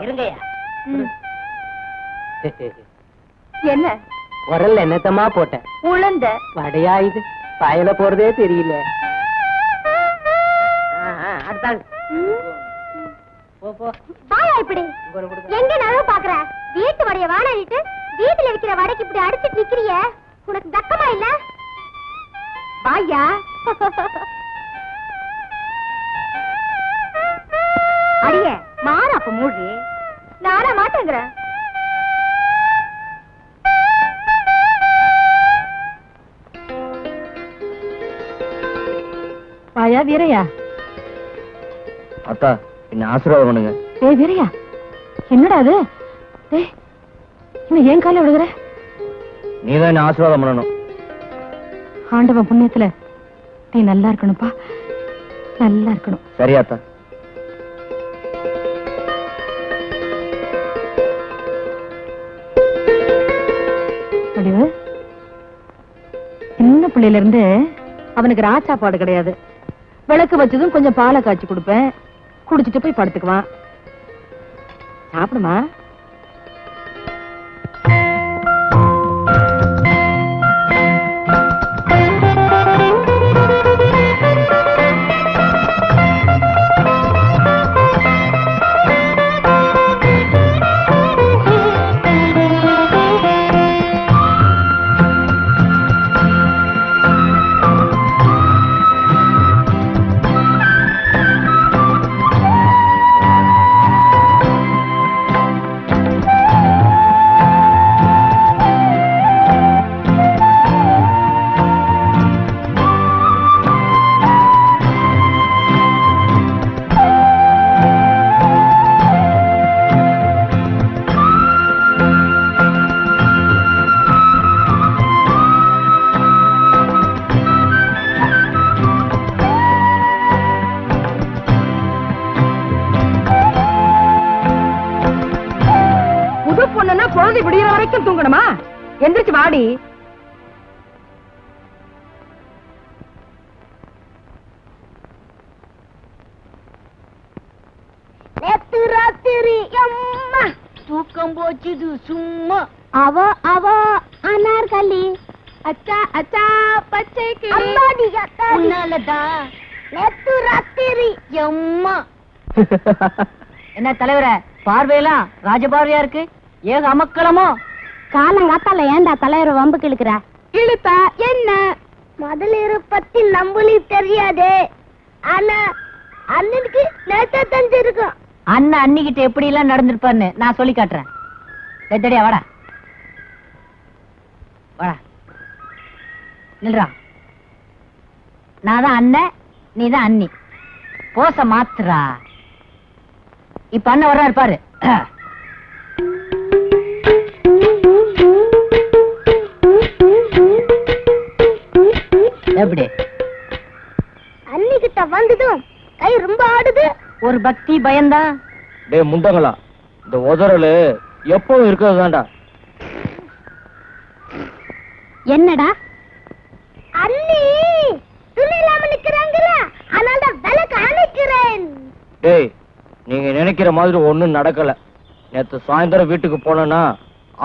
இருங்கய்யா. என்ன உரல்ல என்னத்தமா போட்டேன்? உளுந்த வடையா இது? பாயல போறதே தெரியல. அடுத்தாங்க. பாயா இப்படி எங்க நழுவ பாக்குற? வீட்டு வடைய வாழாடிட்டு வீட்டுல இருக்கிற வடைக்கு இப்படி அடிச்சுட்டு நிக்கிறிய, உனக்கு தக்கமா இல்ல? பாயா அடிய மாற அப்ப மூழ்கி நானா மாட்டேங்கிற. பாயா வீரையா. அத்தா என்ன ஆசீர்வாதம் பண்ணுங்க. ஏய் வீரையா, என்னடா அது? இன்னும் ஏன் கால விடுகிற? நீதான் என்ன ஆசீர்வாதம் பண்ணணும். ஆண்டவன் புண்ணியத்துல நீ நல்லா இருக்கணும்ப்பா, நல்லா இருக்கணும். சரியாத்தா. முடிவு சின்ன பிள்ளையில இருந்து அவனுக்கு ராச்சாப்பாடு கிடையாது. விளக்கு வச்சதும் கொஞ்சம் பாலை காய்ச்சி கொடுப்பேன், குடிச்சிட்டு போய் படுத்துக்குவான். சாப்பிடுமா? பொழுது விடிகிற வரைக்கும் தூங்கணுமா? எந்திரிச்சு வாடி. நேத்து ராத்திரி அம்மா தூக்கம் போச்சுது சும்மா. அவ அனார்கலி அச்சா அச்சா பச்சை கிளி உன்னாலதான் நேத்து ராத்திரி அம்மா. என்ன தலைவர பார்வையெல்லாம் ராஜபார்வையா இருக்கு, ஏக அமக்களமோ? காலங்காத்தால ஏண்டா தலைவர வம்புக்கு இழுக்கிற? இழுத்தா என்ன? முதலீரு பத்தி நம்புலி தெரியாதே, ஆனா அண்ணனுக்கு நேத்தா தெரிஞ்சிருக்கும். அண்ணன் அன்னிக்கிட்ட எப்படி எல்லாம் நடந்திருப்பான்னு நான் சொல்லி காட்டுறேன். வெத்தடியா வாடா வாடா நில்றா. நான் தான் அண்ணன், நீ தான் அண்ணி. போச மாத்துறா. இப்ப அண்ணன் வர்றாரு பாரு. எப்படி அன்னிக்கிட்ட வந்ததும் கை ரொம்ப ஆடுது. ஒரு பக்தி பயம்தான். டே முண்டங்களா, இந்த உதறலு எப்பவும் இருக்கிறதுதான்டா. என்னடா அண்ணி துணி இல்லாம நிக்கிறாங்கல, அதனால விளக்கு அணைக்கிறேன். டேய் நீங்க நினைக்கிற மாதிரி ஒண்ணும் நடக்கல. நேத்து சாயந்தரம் வீட்டுக்கு போனேன்னா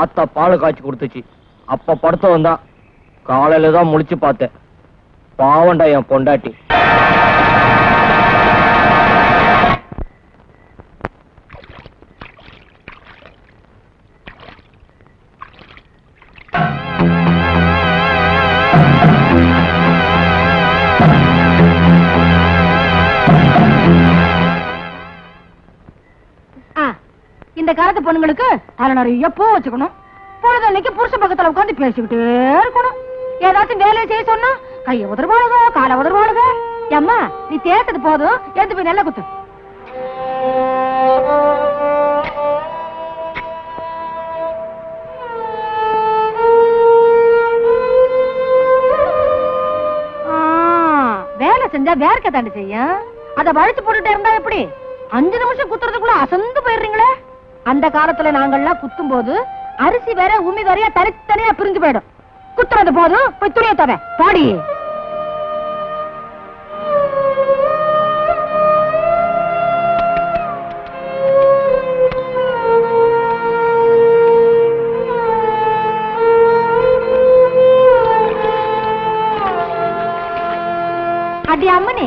ஆத்தா பால் காய்ச்சி கொடுத்துச்சு. அப்ப படுத்தவன் தான் காலையில தான் முழிச்சு பார்த்தேன். பாவண்டா என் பொண்டாட்டி. இந்த காலத்து பொண்ணுங்களுக்கு தலை நிறைய பூ வச்சுக்கணும். பொழுதன்னைக்கு புருஷ பக்கத்துல உட்காந்து பேசிக்கிட்டே இருக்கணும். ஏதாச்சும் வேலையை செய்ய சொன்னா கைய உதர்வாளுக, காலை உதர்வாளுக. அம்மா நீ தேட்டது போதும், எடுத்து போய் நல்லா குத்து. வேலை செஞ்சா வேர்க்க தாண்டி செய்யும். அத வழிச்சு போட்டுட்டே இருந்தா எப்படி? 5 நிமிஷம் குத்துறதுக்குள்ள அசந்து போயிடுறீங்களே. அந்த காலத்துல நாங்கள்லாம் குத்தும் போது அரிசி வேற உமி வேறையா தனித்தனியா பிரிஞ்சு போயிடும். குத்துறது போதும், போய் துணியை தர பாடி. அடி அம்மனி,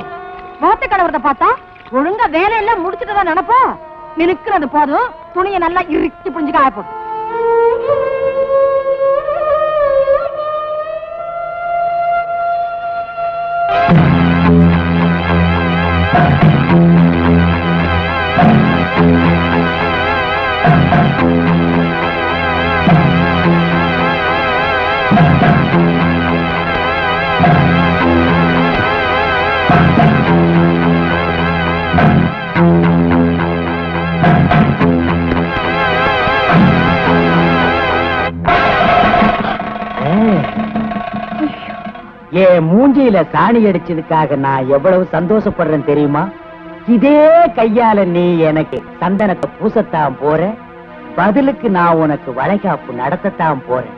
மோத்த கடவுறத பார்த்தா ஒழுங்கா வேலையெல்லாம் முடிச்சுட்டு தான் நினைப்போம். மினுக்குறது போதும், துணியை நல்லா இறுக்கி புரிஞ்சு காய போட்டு. என் மூஞ்சியில சாணி அடிச்சதுக்காக நான் எவ்வளவு சந்தோஷப்படுறேன் தெரியுமா? இதே கையால நீ எனக்கு சந்தனத்தை பூசத்தான் போற, பதிலுக்கு நான் உனக்கு வளைகாப்பு நடத்தத்தான் போறேன்.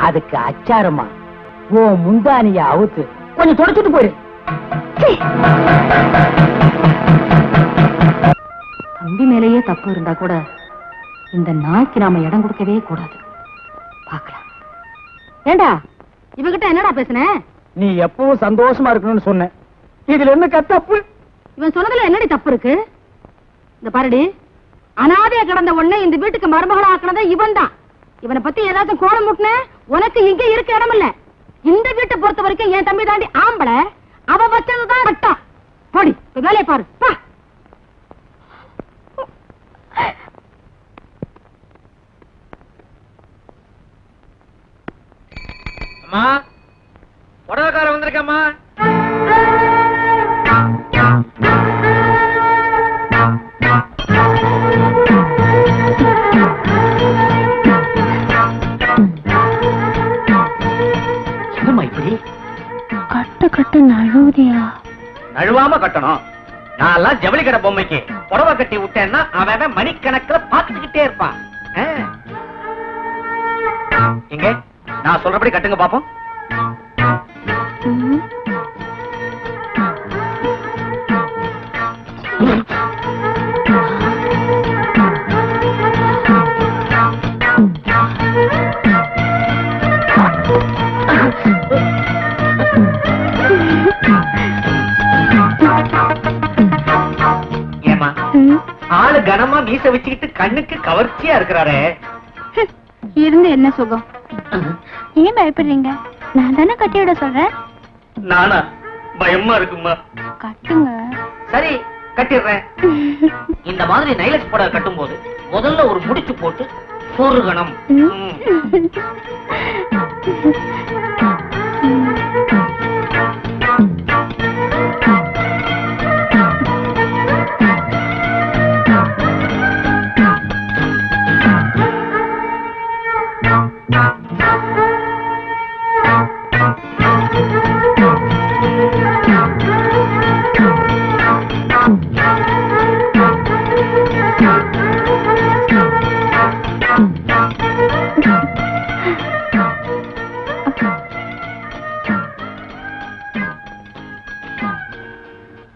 அதுக்கு அச்சாரமா ஓ முந்தானிய அவுத்து கொஞ்சம் தொடச்சுட்டு போயிரு. தம்பி மேலேயே தப்பு இருந்தா கூட இந்த நாய்க்கு நாம இடம் கொடுக்கவே கூடாது. பாக்கலாம். ஏண்டா இவகிட்ட என்னடா பேசுன? நீ எப்பவும் சந்தோஷமா இருக்கணும்னு சொன்ன, இதுல என்ன தப்பு? இவன் சொன்னதுல என்னடி தப்பு இருக்கு? இந்த பாருடி, அனாதையா கிடந்த உடனே இந்த வீட்டுக்கு மருமகளா ஆக்கினதே இவன் தான். இவனை பத்தி ஏதாச்சும் கோணம் முட்டின உனக்கு இங்க இருக்க இடம் இல்ல. இந்த வீட்டை பொறுத்த வரைக்கும் என் தம்பி தாண்டி ஆம்பளை, அவ வச்சதுதான் கட்டம். போடி வேலையை பாரு. அம்மா, புடவைக்கார வந்திருக்கம்மா. என்னம்மா இப்படி கட்டு கட்டு நழுவுதியா? நழுவாம கட்டணும். நான் எல்லாம் ஜவுளி கடை பொம்மைக்கு புடவை கட்டி விட்டேன்னா அவன் மணிக்கணக்கில் பாத்துக்கிட்டே இருப்பான். இங்க நான் சொல்றபடி கட்டுங்க பாப்போம். ஏமா ஆளு கனமா மீச வச்சுக்கிட்டு கண்ணுக்கு கவர்ச்சியா இருக்கிறாரே, இருந்து என்ன சுகம்? ஏன் பயப்படுறீங்க? நான் தானே கட்டி விட சொல்றேன். நானா? பயமா இருக்குமா? கட்டுங்க. சரி கட்டிடுறேன். இந்த மாதிரி நைலக்ஸ் புடவை கட்டும் போது முதல்ல ஒரு முடிச்சு போட்டு சொருகணும்.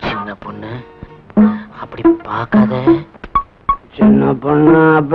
சின்ன பொண்ணு அப்படி பார்க்காத. சின்ன பொண்ணு